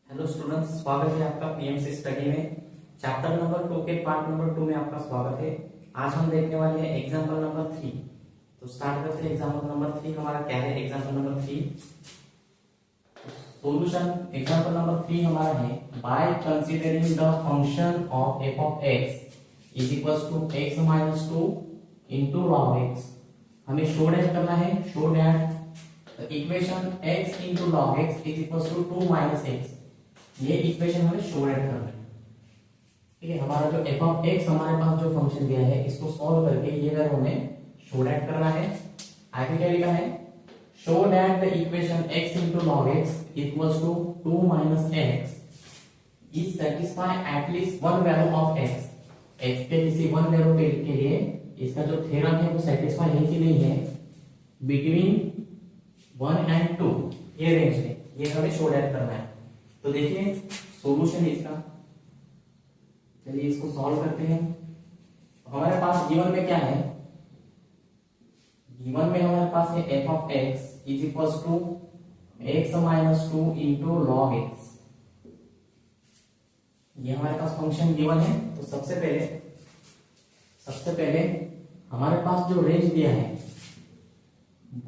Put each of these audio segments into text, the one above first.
Hello students, स्वागत है आपका पीएमसी स्टडी में। चैप्टर नंबर 2 के पार्ट नंबर 2 में आपका स्वागत है। आज हम देखने वाले हैं एग्जाम्पल नंबर 3। तो स्टार्ट करते हैं। एग्जाम्पल नंबर 3 हमारा क्या है? Example number 3 solution. Example number 3 हमारा है by considering the function of F of X is equals to X minus 2 into log X. हमें शो डैट करना है। Show that equation x into log x is equals to 2 minus x। ये equation हमें show that करना है। ठीक है, हमारा जो f ऑफ x हमारे पास जो फंक्शन दिया है इसको सॉल्व करके ये वैल्यू हमें शो डैट करना है। आगे क्या लिखा है? Show that the equation x into log x equals to 2 minus x is satisfy at least one value of x। x के किसी वन वैल्यू के लिए इसका जो थ्योरम है वो सेटिस्फाई है कि नहीं है बिटवीन 1 and 2 ये रेंज है। ये हमें शो डैट करना है। तो देखिए सॉल्यूशन इसका, चलिए इसको सॉल्व करते हैं। हमारे पास गिवन में क्या है? गिवन में हमारे पास है f of x is equals to x minus 2 into log x। ये हमारे पास फंक्शन गिवन है। तो सबसे पहले हमारे पास जो रेंज दिया है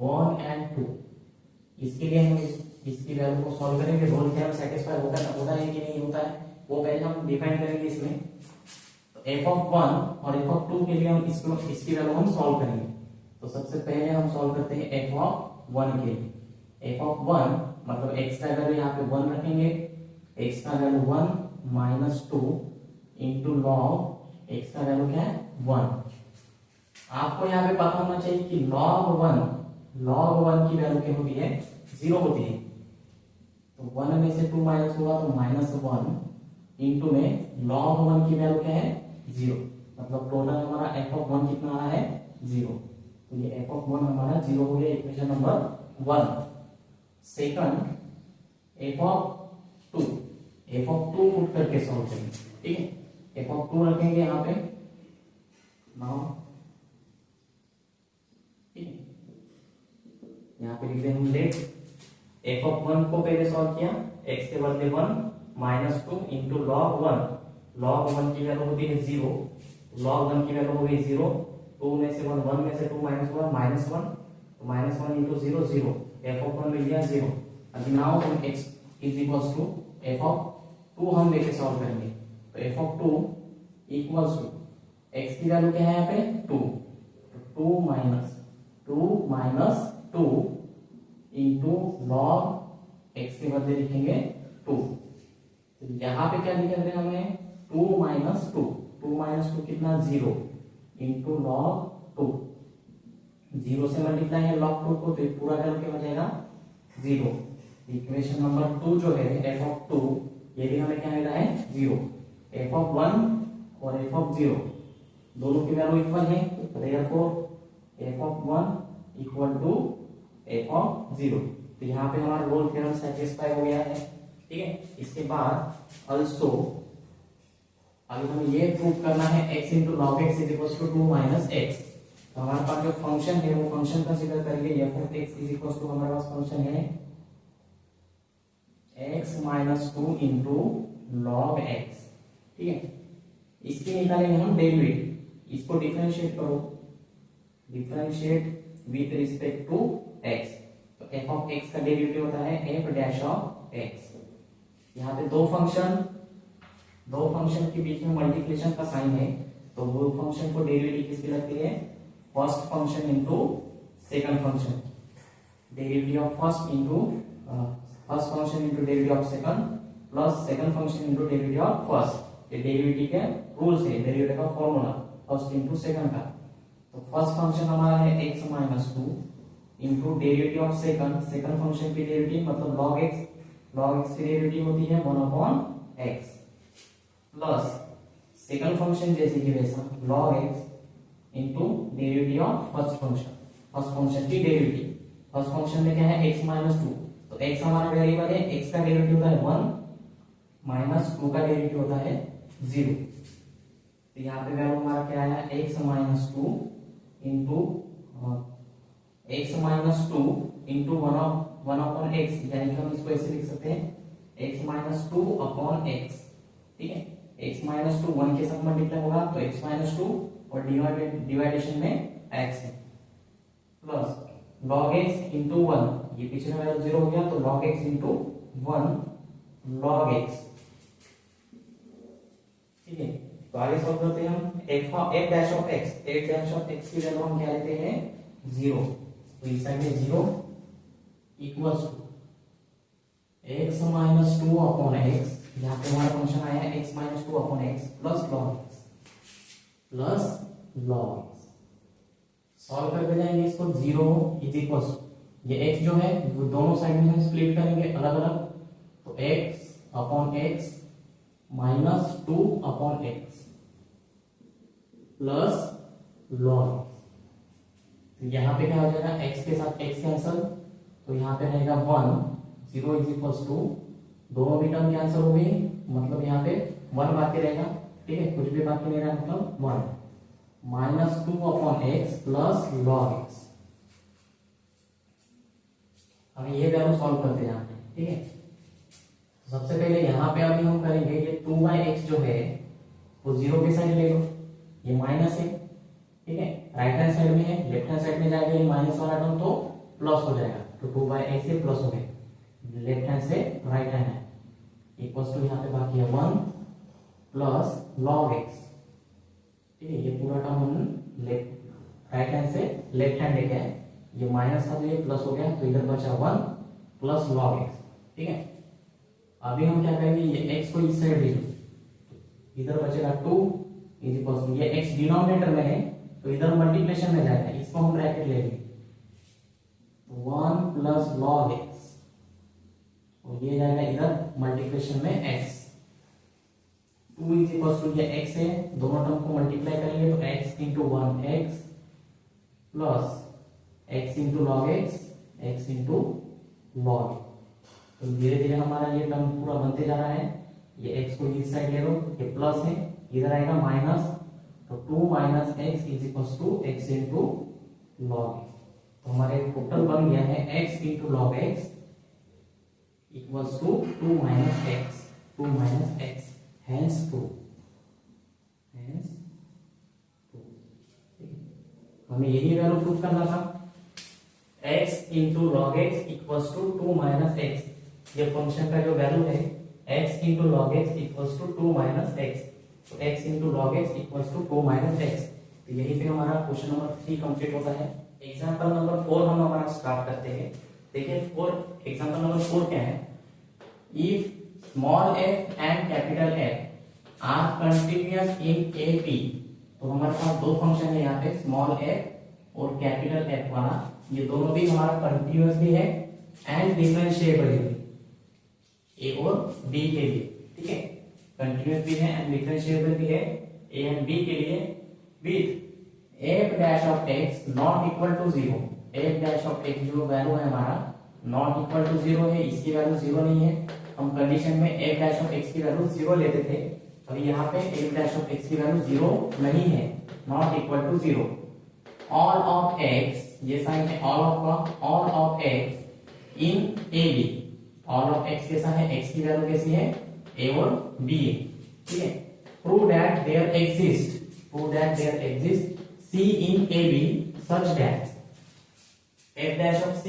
1 and 2, इसके लिए हम इसकी वैल्यू को सॉल्व करेंगे। रोल थ्योरम सेटिस्फाई होता है कि नहीं होता है वो पहले हम डिफाइन करेंगे इसमें। तो f ऑफ 1 और f ऑफ 2 के लिए हम इसकी वैल्यू हम सॉल्व करेंगे। तो सबसे पहले हम सॉल्व करते हैं f ऑफ 1 के लिए। f ऑफ 1 मतलब x का वैल्यू यहाँ पे 1 रखेंगे। x का value 1 minus 2 into log x का वैल्यू क्या है 1। आपको यहाँ पे पता होना चाहिए कि log 1 की वैल्यू क्या होती है? 0 होती है। तो 1 में से 2 माइनस होगा तो माइनस 1 इंटू में log 1 की वैल्यू क्या है 0। मतलब टोटल हमारा f ऑफ 1 कितना आ रहा है 0। तो ये f ऑफ 1 हमारा 0 हो गया equation number 1। Second f of 2 put करके सॉल्व करेंगे। ठीक है, f ऑफ 2 रखेंगे यहाँ पे नाउ। यहाँ पे लिख दें हम लेट f ऑफ 1 को पहले सॉल्व किया, x के बदले 1 माइनस 2 इंटू लॉग 1। लॉग 1 की वैल्यू होती है 0। लॉग 1 की वैल्यू हो गई 0। 2 में से 1 में से 2 माइनस हुआ माइनस 1। तो माइनस 1 इंटू 0 0। f ऑफ 1 मिल गया 0। अभी नाउ हम x is equals to f of 2 हम लेके सॉल्व करेंगे। तो f of 2 equals to x की वैल्यू क्या है यहाँ पे 2। तो 2 माइनस 2 इंटू लॉग x के बदले लिखेंगे 2। तो यहाँ पे क्या लिख रहे हैं हमें 2 माइनस 2 कितना 0 इंटू लॉग 2। 0 से मल्टीप्लाई है लॉग 2 को तो पूरा करके हो जाएगा 0। इक्वेशन नंबर 2 जो है f ऑफ 2 ये भी हमें क्या मिला है 0। f ऑफ 1 और f ऑफ 0 दोनों की वैल्यू इक्वल है। Therefore f of 1 equal to f of 0। तो यहाँ पे हमारा रोल थ्योरम सेटिस्फाई हो गया है। ठीक है, इसके बाद ऑल्सो अभी हमें ये प्रूव करना है x into log X is equal to 2 minus X. तो हमारे पास जो फंक्शन है वो फंक्शन कंसीडर करेंगे f of x is equal to हमारे पास फंक्शन है x minus 2 into log x। ठीक है, इसकी निकालेंगे हम डेरिवेटिव। इसको डिफरेंशिएट करो, differentiate with respect to x। तो f ऑफ x का डेरिवेटिव होता है f डैश ऑफ x। यहाँ पे दो फंक्शन के बीच में मल्टीप्लिकेशन का साइन है तो वो फंक्शन को डेरिवेटिव किसकी लगती है? First function into second function. Derivative of first function into derivative of second plus second function into derivative of first. ये डेरिवेटिव के रूल्स है, डेरिवेटिव का फॉर्मूला फर्स्ट इंटू सेकंड का। तो फर्स्ट फंक्शन हमारा है x minus 2 into derivative of second function की derivative मतलब log x। log x की डेरिवेटिव होती है 1/x प्लस सेकंड फंक्शन जैसे कि वैसा log x into derivative of first function की डेरिवेटिव। फर्स्ट फंक्शन में क्या है x माइनस 2। तो x हमारा वेरिएबल है, x का डेरिवेटिव होता है 1 माइनस 2 का डेरिवेटिव होता है 0। तो यहाँ पे वैल्यू हमारा क्या आया x minus 2 into x minus 2 into 1/x। यानी कि हम इसको ऐसे लिख सकते हैं x minus two upon x, ठीक है। x माइनस टू 1 के साथ मल्टीप्लाई होगा तो x माइनस टू और डिवाइडेशन में x है, प्लस log x इंटू 1, ये पीछे का वैल्यू 0 हो गया तो log x into 1 log x, ठीक है। तो आगे सॉल्व करते हैं हम f डैश ऑफ x की वैल्यू हम क्या लेते हैं 0, तो इस साइड में 0 equals to x minus two upon X, यहाँ पे हमारा फंक्शन आया है x minus two upon X plus log X. Solve करके जाएंगे इसको, 0 इज इक्वल्स, ये x जो है वो दोनों साइड में हम स्प्लिट करेंगे अलग अलग, तो x upon x minus two upon X plus log, तो यहाँ पे क्या हो जाएगा x के साथ x कैंसल, तो यहाँ पे रहेगा 1, 0 इज इक्वल्स टू, दोनों भी टर्म कैंसिल हो गई, मतलब यहाँ पे 1 बाकी रहेगा, ठीक है, कुछ भी बाकी नहीं रहा, मतलब 1 minus two upon X plus log X. हमें ये वैल्यू सॉल्व करते हैं यहाँ पे, ठीक है। सबसे पहले यहाँ पे अभी हम करेंगे ये 2/x जो है वो 0 के साइड ले लो, ये माइनस है, ठीक है, राइट हैंड साइड में है, लेफ्ट हैंड साइड में जाएगा ये माइनस वाला टर्म तो प्लस हो जाएगा, तो 2/x से प्लस हो गया, लेफ्ट हैंड से राइट हैंड है, इक्वल्स टू यहाँ पे बाकी है 1 प्लस log x, ठीक है। ये पूरा टर्म हम राइट हैंड से लेफ्ट हैंड लेके आए, ये माइनस था तो ये प्लस हो गया, तो इधर बचा 1 प्लस log x, ठीक है। अभी हम क्या करेंगे, ये x को इस साइड ले लो, इधर बचेगा 2 इज इक्वल्स टू, ये x डिनोमिनेटर में है तो इधर मल्टीप्लिकेशन में जाएगा, इसको हम ब्रैकेट ले लेंगे, 1 प्लस log x, और ये जाएगा इधर मल्टीप्लिकेशन में x, 2 इज इक्वल्स टू, ये x है, दोनों टर्म को मल्टीप्लाई करेंगे तो x into 1x plus x into log x into log, तो धीरे धीरे हमारा ये टर्म पूरा बनते जा रहा है, ये x को इस साइड ले लो, ये प्लस है, इधर आएगा माइनस, तो 2 minus X is equals to x into log, तो हमारे टोटल बन गया है x into log x equals to 2 minus X, hence 2, हमें यही वैल्यू प्रूव करना था, x into log X equals to 2 minus X, ये फंक्शन का जो वैल्यू है x into log X equals to 2 minus X, तो x into log X equals to 2 minus X, तो यही पे हमारा क्वेश्चन नंबर 3 कंप्लीट होता है। एग्जांपल नंबर 4 हम हमारा स्टार्ट करते हैं, देखिए एग्जांपल नंबर 4 क्या है, if small f and capital F are continuous in AP, तो हमारे पास दो फंक्शन है यहाँ पे, स्मॉल f और कैपिटल F वाला, ये दोनों भी हमारा कंटिन्यूअस भी है एंड डिफरेंशिएबल भी, A और B के लिए, ठीक है, कंटिन्यूअस भी है एंड डिफरेंशिएबल भी है A एंड B के लिए, with f dash of x not equal to 0, f dash of x जो वैल्यू है हमारा नॉट इक्वल टू 0 है, इसकी वैल्यू 0 नहीं है, हम कंडीशन में f डैश ऑफ x की वैल्यू 0 लेते थे, अभी यहाँ पे f डैश ऑफ x की वैल्यू 0 नहीं है, not equal to 0, all of x, ये साइन है all of x in AB, all of x कैसा है, x की वैल्यू कैसी है, a और b है, ठीक है। Prove that there exist c in AB such that f dash of c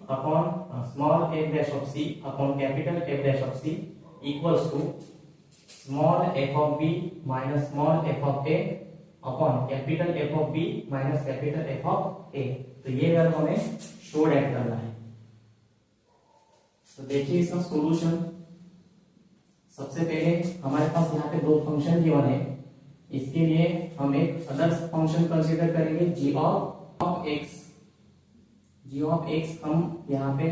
upon small f dash of c upon capital F dash of c equals to small f of b minus small f of a upon capital F of b minus capital F of a, तो ये value हमें show that करना है। तो देखिए इसका solution, सबसे पहले हमारे पास यहाँ पे दो फंक्शन गिवन है, इसके लिए हम एक अदर फंक्शन कंसीडर करेंगे g ऑफ x, हम यहाँ पे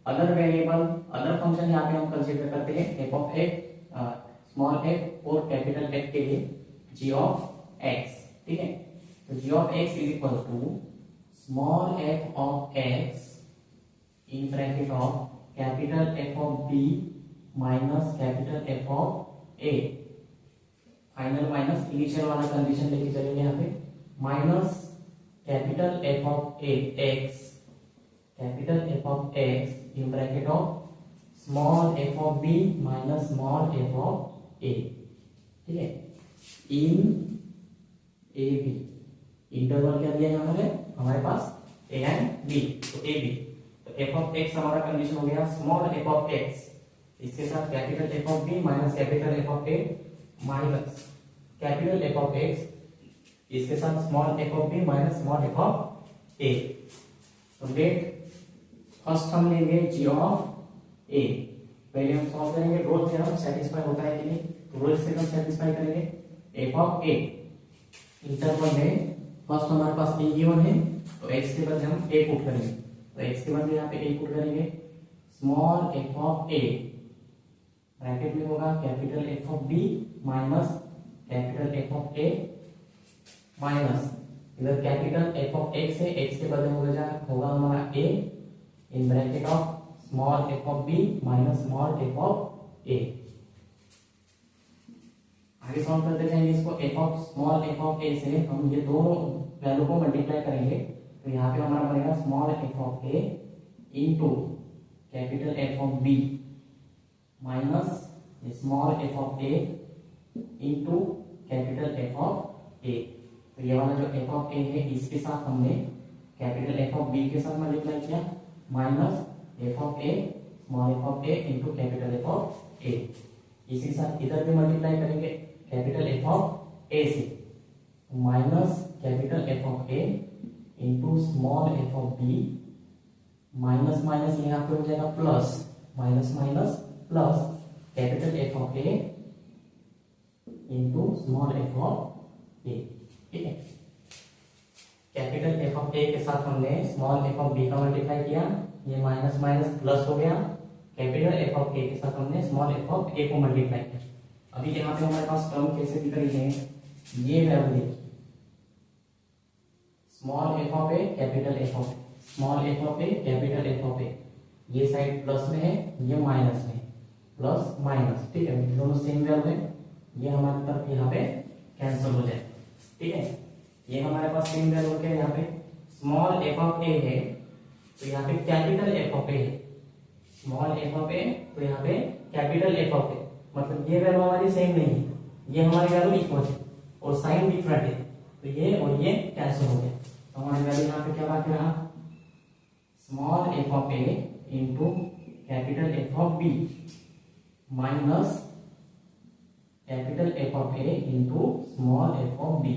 अदर वेरिएबल अदर फंक्शन यहाँ पे हम कंसीडर करते हैं f of x, small f और कैपिटल F के लिए g ऑफ x, ठीक है। तो g of x is equal to small f of x in bracket of capital F of b minus capital F of a, final minus initial वाला condition लेके चलेंगे यहाँ पे, minus capital F of a x, capital F of x in bracket of small F of B minus small F of A, ठीक है, इन A B. Interval क्या दिया है हमारे पास ए एंड बी, तो ए बी। तो एफ ऑफ एक्स हमारा condition हो गया स्मॉल एफ ऑफ एक्स, इसके साथ capital F of B minus capital F of A minus capital F of X, इसके साथ small F of B minus small F of A. तो let first हम लेंगे जी ऑफ ए, पहले हम सॉल्व करेंगे रोल थ्योरम सेटिस्फाई होता है कि नहीं, तो रोल थ्योरम सेटिस्फाई करेंगे। एफ ऑफ ए इंटरवल में फर्स्ट हमारे पास ए गिवन है, तो एक्स के बदले हम ए पुट करेंगे, तो एक्स के बदले यहाँ पे ए पुट करेंगे। Small F of A bracket में होगा capital F of B minus capital F of A minus इधर कैपिटल एफ ऑफ एक्स है, एक्स के बदले होगा हमारा A in bracket of small F of B minus small F of A. आगे solve करते जाएंगे इसको। F of small F of A से हम ये दोनों वैल्यू को मल्टीप्लाई करेंगे, तो यहाँ पे हमारा बनेगा small F of A into capital F of B minus small F of A into capital F of A. तो ये वाला जो एफ ऑफ ए है इसके साथ हमने कैपिटल एफ ऑफ बी के साथ मल्टीप्लाई किया minus F of A small F of A into capital F of A. इसी साथ इधर भी मल्टीप्लाई करेंगे कैपिटल एफ ऑफ ए से minus capital F of A into small F of B minus minus यहाँ पे हो जाएगा plus minus minus plus capital F of A into small F of A, ठीक है। कैपिटल एफ ऑफ ए के साथ हमने स्मॉल एफ ऑफ बी का मल्टीप्लाई किया, ये माइनस माइनस प्लस हो गया। कैपिटल एफ ऑफ ए के साथ हमने स्मॉल एफ ऑफ ए को मल्टीप्लाई किया। अभी यहाँ पे हमारे पास टर्म कैसे दिख रही है, ये वैल्यू देखिए, small F of A capital F of A, small F of A capital F of A, ये साइड प्लस में है ये माइनस में, प्लस माइनस, ठीक है, दोनों सेम वैल्यू है, ये हमारी तरफ यहाँ पे कैंसिल हो जाए, ठीक है। ये हमारे पास सेम वैल्यू क्या है, यहाँ पे स्मॉल एफ ऑफ ए है तो यहाँ पे कैपिटल एफ ऑफ ए है, स्मॉल एफ ऑफ ए तो यहाँ पे कैपिटल एफ ऑफ ए, मतलब ये वैल्यू हमारी सेम नहीं है, ये हमारी वैल्यू इक्वल है और साइन डिफरेंट है, तो ये और ये कैंसिल हो गया। तो हमारी वैल्यू यहाँ पे क्या बाकी रहा, small F of A into capital F of B minus capital F of A into small F of B.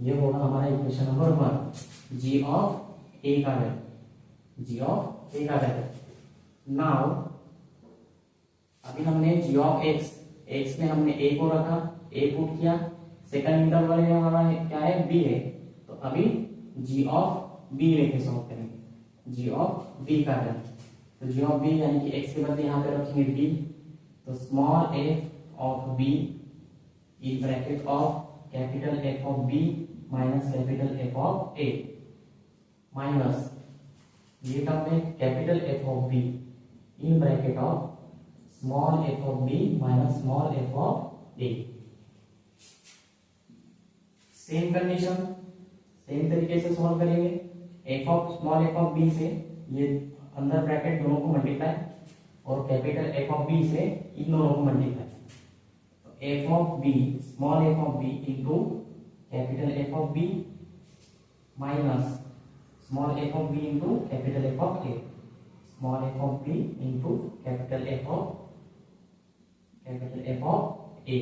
ये होगा हमारा equation number 1, G of A का वैल्यू, जी ऑफ ए का वैल्यू। नाउ अभी हमने जी ऑफ एक्स, एक्स में हमने ए को रखा, ए पुट किया, सेकंड इंटरवल में हमारा क्या है बी है, तो अभी जी ऑफ बी लेके सॉल्व करेंगे, जी ऑफ बी का वैल्यू। तो जी ऑफ बी यानी कि एक्स के बदले यहाँ पे रखेंगे बी, तो small F of B in bracket of capital F of B minus capital F of A minus ये टर्म है capital F of B in bracket of small F of B minus small F of A. Same condition same तरीके से solve करेंगे। F of small F of B से ये अंदर bracket दोनों को मल्टीप्लाई और कैपिटल एफ ऑफ बी से इन दोनों को मल्टीप्लाई, तो F of B small F of B into capital F of B minus small F of B into capital F of A, small F of B into capital F of A.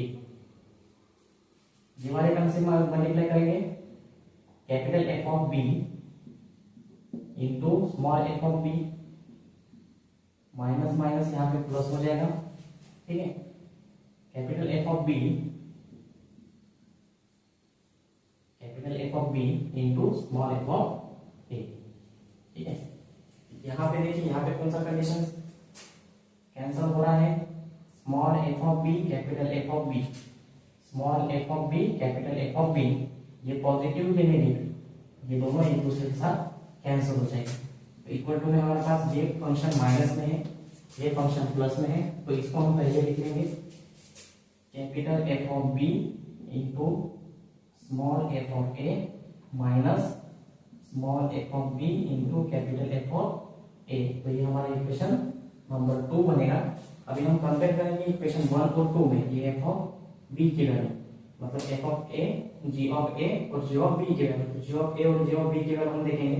ये वाले term से multiply करेंगे capital F of B into small F of B minus minus यहाँ पे plus हो जाएगा, ठीक है। Capital F of B into small F of A, ठीक है। यहाँ पे देखिए, यहाँ पे कौन सा कंडीशन कैंसिल हो रहा है, small F of B capital F of B, small F of B capital F of B, ये पॉजिटिव ये नेगेटिव, ये दोनों एक दूसरे के साथ कैंसिल हो जाएंगे। तो इक्वल टू में हमारे पास ये फंक्शन माइनस में है, ये फंक्शन प्लस में है, तो इसको हम पहले लिख लेंगे capital F of B into small F of A minus small F of B into capital F of A. तो ये हमारा इक्वेशन नंबर 2 बनेगा। अभी हम कंपेयर करेंगे इक्वेशन 1 और 2 में, ये एफ ऑफ बी की वैल्यू, मतलब F of A, G of A और जी ऑफ बी की वैल्यू। तो जी ऑफ ए और जी ऑफ बी की वैल्यू हम देखेंगे,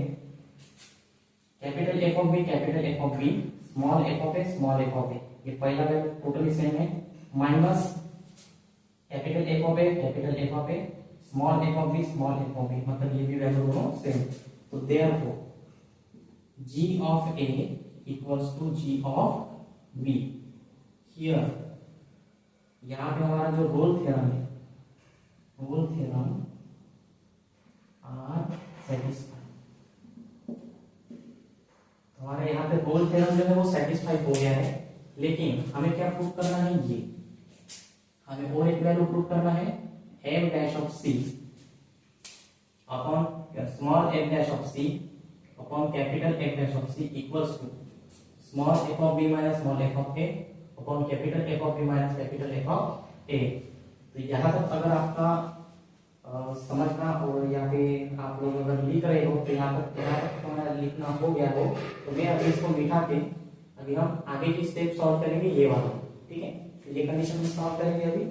capital F of B, capital F of B, small F of A, small F of A, ये पहला value totally same है, minus capital F of A, capital F of A, small F of B, small F of B, मतलब ये भी value दोनों same. तो therefore g of a equals to g of b। here यहाँ पे हमारा जो रोल थ्योरम है, रोल थ्योरम आर सेटिस्फाई। हमारे यहाँ पे रोल थ्योरम जो है वो सेटिस्फाई हो गया है, लेकिन हमें क्या प्रूव करना है, ये हमें और एक वैल्यू प्रूव करना है, f dash of c upon small f dash of c upon capital F dash of c equals to small f of b minus small f of a upon capital F of b minus capital F of a। तो यहाँ तक अगर आपका समझना और या फिर आप लोग अगर लिख रहे हो तो यहाँ तक हमारा लिखना हो गया हो, तो मैं अभी इसको मिटा के अभी हम आगे की स्टेप सॉल्व करेंगे, ये वाला, ठीक है। तो ये कंडीशन में सॉल्व करेंगे अभी।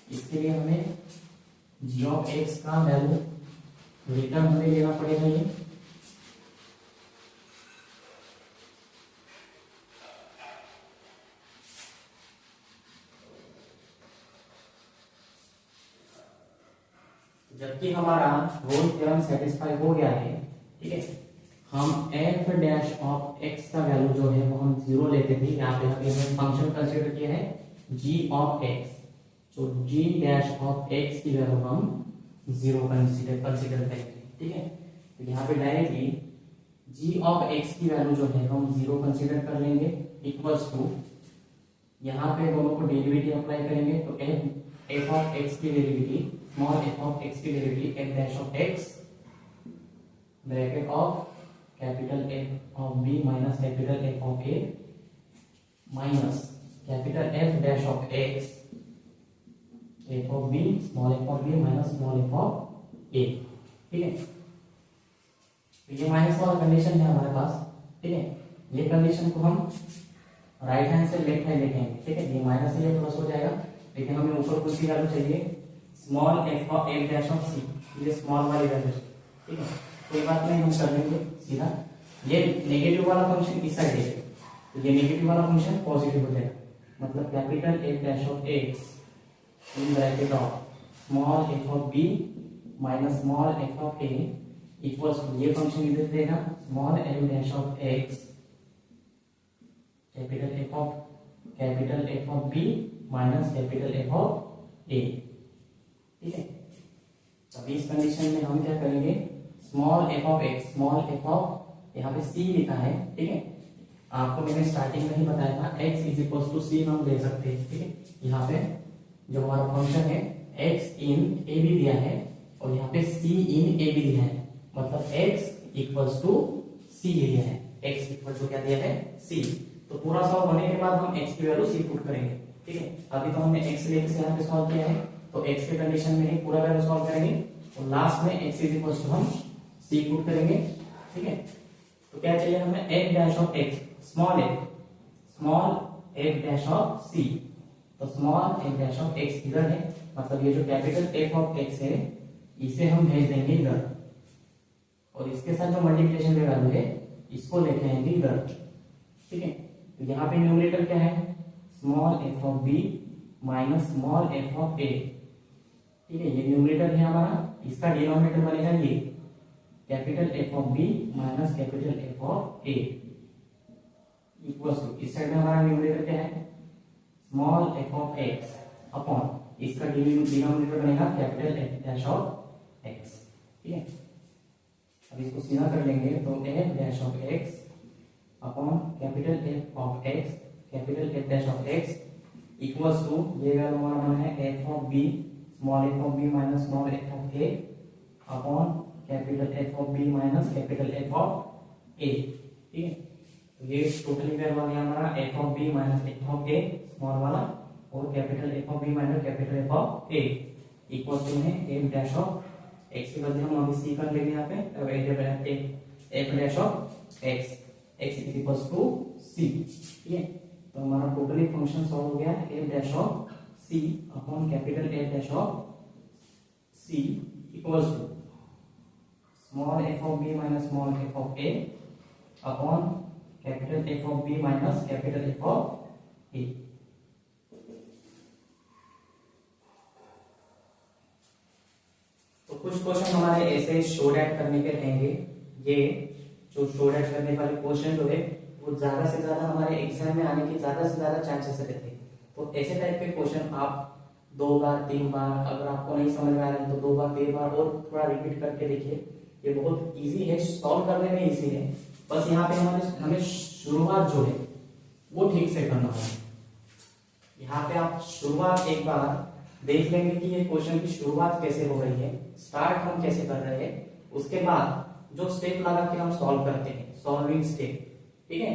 इसके लिए हमें g of x का वैल्यू रिटर्न हमें लेना पड़ेगा, ये जबकि हमारा रोल थ्योरम सेटिस्फाई हो गया है, ठीक है। हम f डैश ऑफ x का वैल्यू जो है वो हम 0 लेते थे, यहाँ पे हमने फंक्शन कंसीडर किया है g ऑफ x, तो g डैश ऑफ x की वैल्यू हम 0 कंसीडर करेंगे, ठीक है। तो यहाँ पे डायरेक्टली g ऑफ x की वैल्यू जो है हम 0 कंसीडर कर लेंगे, इक्वल्स टू यहाँ पे दोनों को डेरिवेटिव अप्लाई करेंगे, तो f ऑफ x की derivative, small f of x की derivative f dash of x bracket of capital F of b minus capital F of a minus capital F dash of x f of b, small f of b minus small f of a, ठीक है। तो ये minus वाला condition है हमारे पास, ठीक है। ये कंडीशन को हम राइट हैंड से लेफ्ट हैंड लिखेंगे, ठीक है। ये माइनस से ये प्लस हो जाएगा, लेकिन हमें ऊपर कुछ भी वैल्यू चाहिए, small f of f dash of c, ये स्मॉल वाली वैल्यू, ठीक है। कोई बात नहीं, हम कर लेंगे सीधा। ये नेगेटिव वाला फंक्शन इस साइड है, तो ये नेगेटिव वाला फंक्शन पॉजिटिव हो जाएगा, मतलब capital f dash of x in bracket of small f of b minus small f of a equals to ये फंक्शन इधर देगा small f dash of x capital F of b minus capital F of a, ठीक है। अभी इस condition में हम क्या करेंगे, small f of x, small f of यहाँ पे c लिखा है, ठीक है। आपको मैंने स्टार्टिंग में ही बताया था x is equal to c हम ले सकते हैं, ठीक है। यहाँ पे जो हमारा फंक्शन है x इन a भी दिया है और यहाँ पे c इन a भी दिया है, मतलब x इक्वल्स टू c दिया है, x इक्वल टू क्या दिया है, c। तो पूरा सॉल्व होने के बाद हम x की वैल्यू c पुट करेंगे, ठीक है। अभी तो हमने x लेके यहाँ पे सॉल्व किया है, तो x के कंडीशन में ही पूरा वैल्यू सॉल्व करेंगे और लास्ट में x इज इक्वल टू हम c पुट करेंगे, ठीक है। तो क्या चाहिए हमें, f dash of x, small f dash of c, तो small f dash of x इधर है, मतलब ये जो कैपिटल f ऑफ x है इसे हम भेज देंगे इधर, और इसके साथ जो मल्टीप्लिकेशन का वैल्यू है इसको लेके आएंगे इधर, ठीक है। तो यहाँ पे न्यूमरेटर क्या है, small f of b minus small f of a, ठीक है। ये न्यूमरेटर है हमारा, इसका डिनोमिनेटर बनेगा ये capital F of b minus capital F of a equals to इस साइड में हमारा न्यूमरेटर क्या है, small f of x upon इसका डिनोमिनेटर बनेगा capital F dash of x, ठीक है। अब इसको सीधा कर लेंगे तो f dash of x upon capital F of x capital F dash of x equals to ये वैल्यू हमारा बना है f of b, small f of b minus small f of a upon capital F of b minus capital F of a, ठीक है। तो ये totally value आ गया हमारा f of b minus f of a small वाला और capital F of b minus capital F of a equals to है f dash of x के बदले हम अभी c कर लेंगे यहाँ पे, अब f dash of x x is equals to c। ठीक है, तो हमारा टोटली फंक्शन सॉल्व हो गया f dash of c upon capital f dash of c equals to small f of b minus small f of a upon capital f of b minus capital f of a। तो कुछ question हमारे ऐसे show that करने के रहेंगे। ये जो show that करने वाले क्वेश्चन जो है वो ज्यादा से ज्यादा हमारे एग्जाम में आने के ज्यादा से ज्यादा चांसेस रहते हैं। तो ऐसे टाइप के क्वेश्चन आप 2 बार 3 बार, अगर आपको नहीं समझ में आ रहा है तो 2 बार 3 बार और थोड़ा रिपीट करके देखिए। ये बहुत इजी है, सॉल्व करने में इजी है। बस यहाँ पे हमें शुरुआत जो है वो ठीक से करना है। यहाँ पे आप शुरुआत एक बार देख लेंगे कि ये क्वेश्चन की शुरुआत कैसे हो रही है, स्टार्ट हम कैसे कर रहे हैं, उसके बाद जो स्टेप लगा के हम सॉल्व करते हैं, सॉल्विंग स्टेप। ठीक है,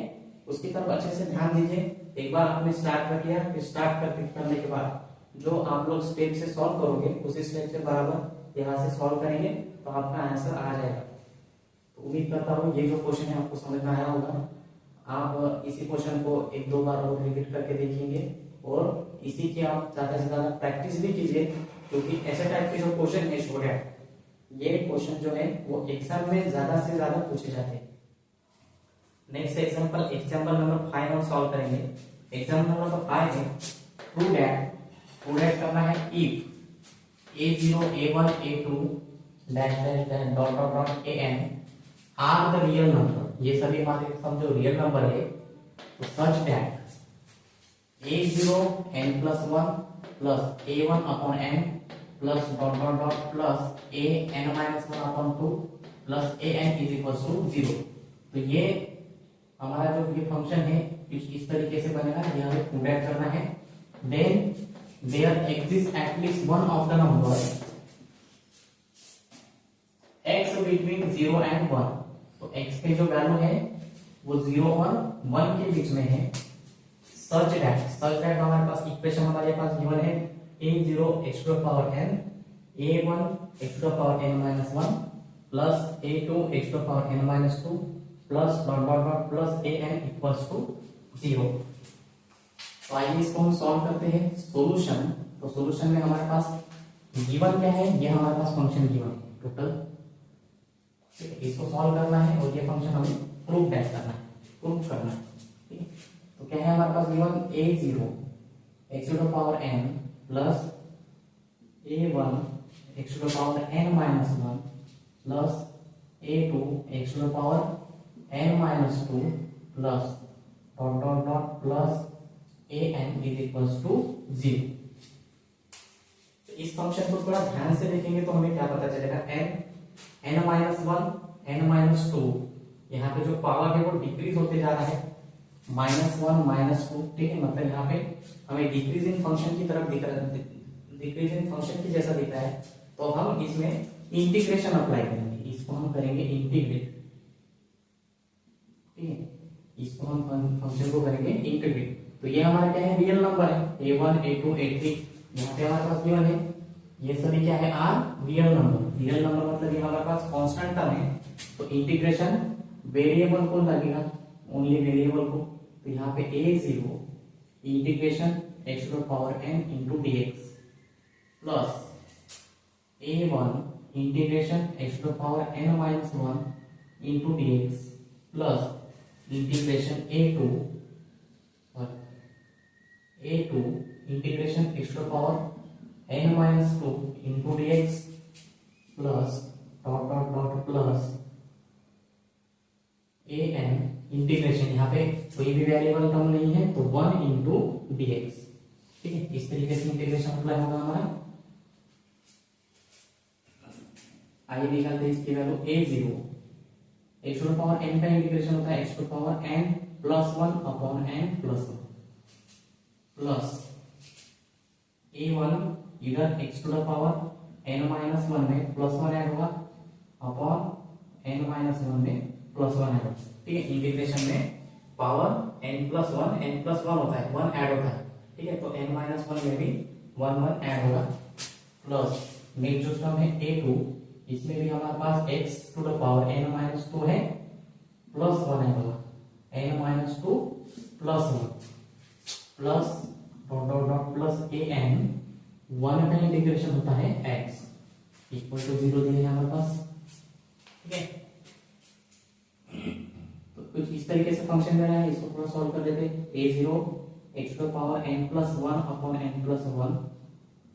उसकी तरफ अच्छे से ध्यान दीजिए। एक बार आपने स्टार्ट कर लिया, फिर स्टार्ट करने के बाद जो आप लोग स्टेप से सॉल्व करोगे उसी स्टेप से बराबर यहाँ से सॉल्व करेंगे तो आपका आंसर आ जाएगा। तो उम्मीद करता हूँ ये जो क्वेश्चन है आपको समझ में आया होगा। आप इसी क्वेश्चन को 1-2 बार और रिपीट करके देखेंगे और इसी की आप ज्यादा से ज्यादा प्रैक्टिस भी कीजिए, क्योंकि ऐसे टाइप के जो क्वेश्चन है शो डैट, ये क्वेश्चन जो है वो एग्जाम में ज्यादा से ज्यादा पूछे जाते हैं। नेक्स्ट एग्जांपल नंबर 5 हम सॉल्व करेंगे। एग्जांपल नंबर 5 है प्रूव दैट करना है if a0 a1 a2 dash dash dash dot dot dot an are the real number. ये सभी हमारे समझो रियल नंबर है, तो such that a0 n plus 1 plus a1 upon n plus dot dot dot plus a n minus 1 upon 2 plus a n is equals to 0। तो ये हमारा जो ये फंक्शन है इस तरीके से बनेगा। ये हमें प्रूव करना है। Then there exist at least one of the number x between 0 and 1। तो x के जो वैल्यू है वो 0 और 1 के बीच में है। सच दैट हमारे पास इक्वेशन हमारे पास गिवन है a0 x to the power n, a1 x to the power n minus 1 plus a2 x to the power n minus 2 plus dot dot dot plus an equals to 0। तो आइए इसको हम solve करते हैं। Solution, तो solution में हमारे पास given क्या है, ये हमारे पास फंक्शन गिवन है टोटल। इसको सॉल्व करना है और ये फंक्शन हमें प्रूव करना है। ठीक है, तो क्या है हमारे पास given a0 x to the power n plus a1 x to the power n minus 1 plus a2 x to the power n minus 2 plus dot dot dot plus an is equals to 0। इस function को थोड़ा ध्यान से देखेंगे तो हमें क्या पता चलेगा, n minus 1 n minus 2, यहाँ पे जो पावर है वो डिक्रीज होते जा रहा है, -1 -2। ठीक है, मतलब यहाँ पे हमें डिक्रीजिंग फंक्शन की तरफ दिख रहा है, डिक्रीजिंग फंक्शन की जैसा दिख रहा है। तो हम इसमें इंटीग्रेशन अप्लाई करेंगे, इसको हम करेंगे इंटीग्रेट। ठीक है, इसको हम फंक्शन को करेंगे इंटीग्रेट। तो ये हमारा क्या है, रियल नंबर है a1 a2 a3। यहाँ पे हमारे पास गिवन है ये सभी क्या है, are real number. Real number मतलब ये हमारे पास कांस्टेंट टर्म है, तो इंटीग्रेशन वेरिएबल को लगेगा, ओनली वेरिएबल को। तो यहाँ पे a0 integration x to the power n into dx plus a1 integration x to the power n minus 1 into dx plus integration a2 integration x to the power n minus 2 into dx plus dot dot dot plus an integration, यहाँ पे कोई भी variable term नहीं है तो 1 into dx। ठीक है, इस तरीके से इंटीग्रेशन अप्लाई होगा हमारा। आइए निकालते हैं इसकी value a0 x to the power n का इंटीग्रेशन होता है x to the power n plus 1 upon n plus 1 plus a1 इधर x to the power n minus 1 में प्लस 1 ऐड होगा अपॉन n minus 1 में प्लस 1 ऐड होगा। ठीक है, इंटीग्रेशन में पावर n plus 1 होता है, 1 ऐड होता है। ठीक है, तो n minus 1 में भी 1 ऐड होगा प्लस नेक्स्ट जो टर्म है a2, इसमें भी हमारे पास x to the power n minus 2 है प्लस प्लस वन आएगा, n minus two plus one plus dot dot dot plus A N, one का इंटीग्रेशन होता है x इक्वल टू 0 दिए हमारे पास। ठीक है, तो कुछ इस तरीके से फंक्शन दे रहा है, इसको थोड़ा सॉल्व कर लेते हैं। a0 x to the power n plus one upon n plus one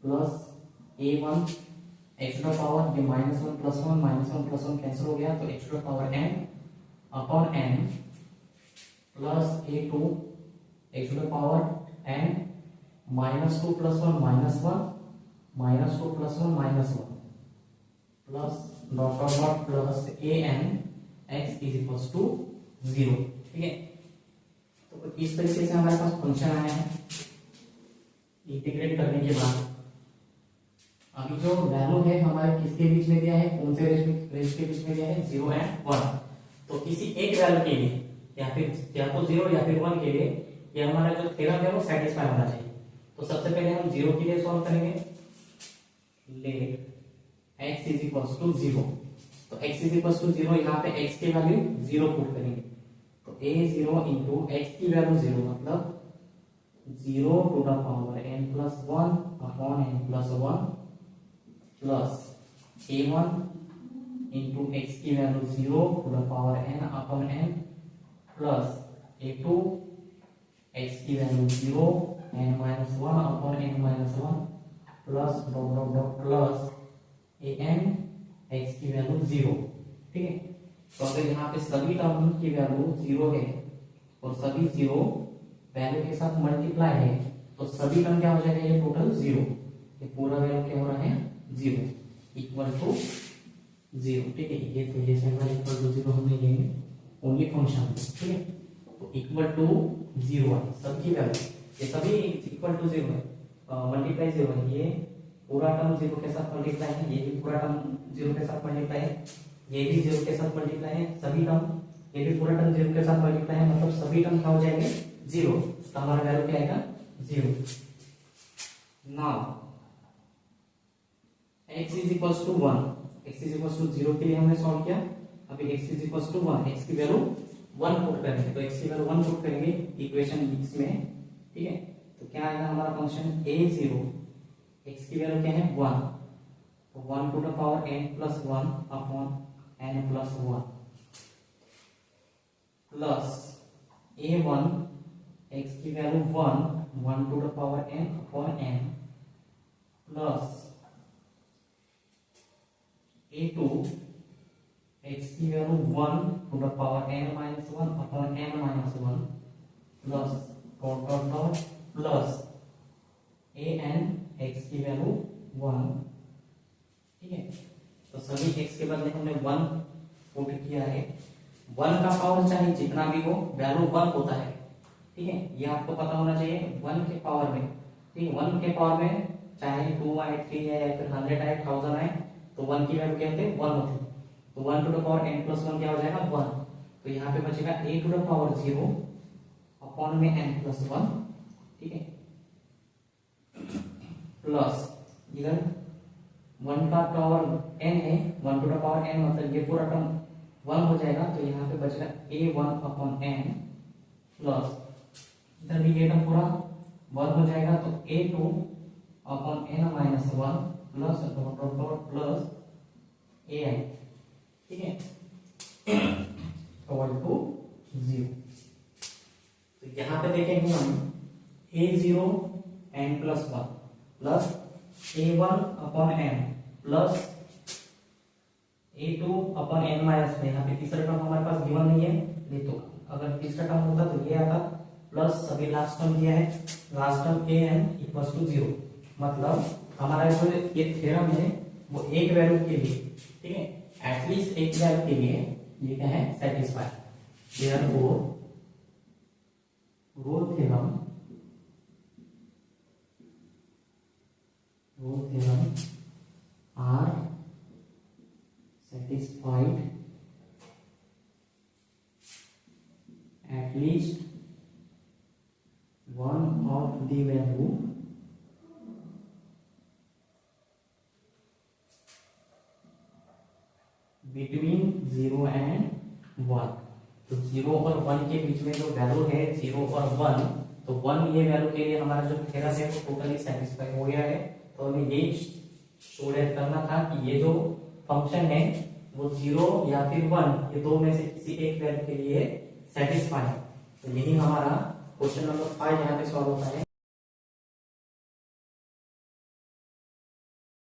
plus a1 x to the power, ये minus one plus one cancel हो गया, तो x to the power n upon n plus a2 x to the power n minus two plus one minus two plus one minus one plus dot dot dot plus A N X is equal to 0। ठीक है, तो इस तरीके से हमारे पास function आया है। इंटीग्रेट करने के बाद अभी जो वैल्यू है हमारे किसके बीच में दिया है, कौन से रेंज के बीच में दिया है, 0 एंड 1। तो किसी एक वैल्यू के लिए या तो 0 या फिर 1 के लिए ये हमारा जो थ्योरम है वो सेटिस्फाई होना चाहिए। तो सबसे पहले हम 0 के लिए सॉल्व करेंगे। Let x is equal to 0, तो x इज इक्वल टू 0, यहाँ पे x की वैल्यू 0 पुट करेंगे, तो a0 इंटू x की वैल्यू 0 मतलब 0 to the power n plus 1 upon n plus 1 plus a1 into x की value 0 to the power n upon n plus a2 x की value 0 n minus 1 upon n minus 1 plus dot dot dot plus an x की value 0। ठीक है, तो अगर यहाँ पे सभी टर्म की वैल्यू 0 है और सभी 0 वैल्यू के साथ मल्टीप्लाई है, तो सभी टर्म क्या हो जाएगा, ये टोटल 0, ये पूरा वैल्यू क्या हो रहा है 0 इक्वल टू 0। ठीक है, ये तो ये सेगमेंट इक्वल टू 0 हमने लेंगे ओनली फंक्शन। ठीक है, तो इक्वल टू 0 है सबकी वैल्यू, ये सभी इक्वल टू 0 है, मल्टीप्लाई 0 है, ये पूरा टर्म 0 के साथ मल्टीप्लाई है, ये भी पूरा टर्म 0 के साथ मल्टीप्लाई है, ये भी 0 के साथ मल्टीप्लाई है, सभी टर्म, ये भी पूरा टर्म 0 के साथ मल्टीप्लाई है, मतलब सभी टर्म क्या हो जाएंगे 0, तो हमारा वैल्यू क्या आएगा 0। Now x is equal to 1, x is equal to 0 के लिए हमने सॉल्व किया, अभी x is equal to 1, x की वैल्यू 1 पुट करेंगे, तो x की वैल्यू 1 पुट करेंगे इक्वेशन में। ठीक है, तो क्या आएगा हमारा फंक्शन a0, x की वैल्यू क्या है 1, तो 1 to the power n plus 1 upon n plus 1 plus a1 x की value 1 to the power n upon n plus a2 x की value 1 to the power n minus 1 upon n minus 1 plus dot dot dot plus an x की value 1। ठीक है, तो सभी x के बदले हमने 1 पुट किया है, 1 का पावर चाहे जितना भी हो वैल्यू 1 होता है। ठीक है, ये आपको पता होना चाहिए 1 के पावर में। ठीक है, 1 के पावर में चाहे 2 आए 3 आए या फिर 100 आए 1000 आए, तो 1 की वैल्यू क्या होती है 1 होती है, तो 1 to the power n plus 1 क्या हो जाएगा 1, तो यहाँ पे बचेगा a to the power 0 upon में n प्लस 1। ठीक है, प्लस इधर 1 का पावर n है, 1 टू द पावर n मतलब ये पूरा टर्म 1 हो जाएगा, तो यहाँ पे बचेगा a1 अपॉन n प्लस इधर भी ये टर्म पूरा 1 हो जाएगा, तो a2 upon n minus 1 plus dot dot dot plus an। ठीक है, इक्वल टू 0। तो यहाँ पे देखेंगे हम a0 n plus 1 plus a1 upon n plus a2 upon n minus 1। यहाँ पे तीसरा टर्म हमारे पास गिवन नहीं है, नहीं तो अगर तीसरा टर्म होता तो ये आता, प्लस सभी लास्ट टर्म दिया है, last term an equal to 0, मतलब हमारा जो ये थ्योरम है वो एक वैल्यू के लिए, ठीक है, एटलीस्ट एक वैल्यू के लिए ये क्या है satisfy. Therefore Rolle theorem are satisfied at least one of the value between 0 and 1। तो 0 और 1 के बीच में जो वैल्यू है 0 और 1, तो 1 ये वैल्यू के लिए हमारा जो थ्योरम है वो टोटली सेटिस्फाई हो गया है। तो हमें ये शो करना था कि ये जो फंक्शन है वो 0 या फिर 1 ये दो में से किसी एक वैल्यू के लिए सेटिस्फाई है। तो यही हमारा क्वेश्चन नंबर 5 यहाँ पे सॉल्व होता है।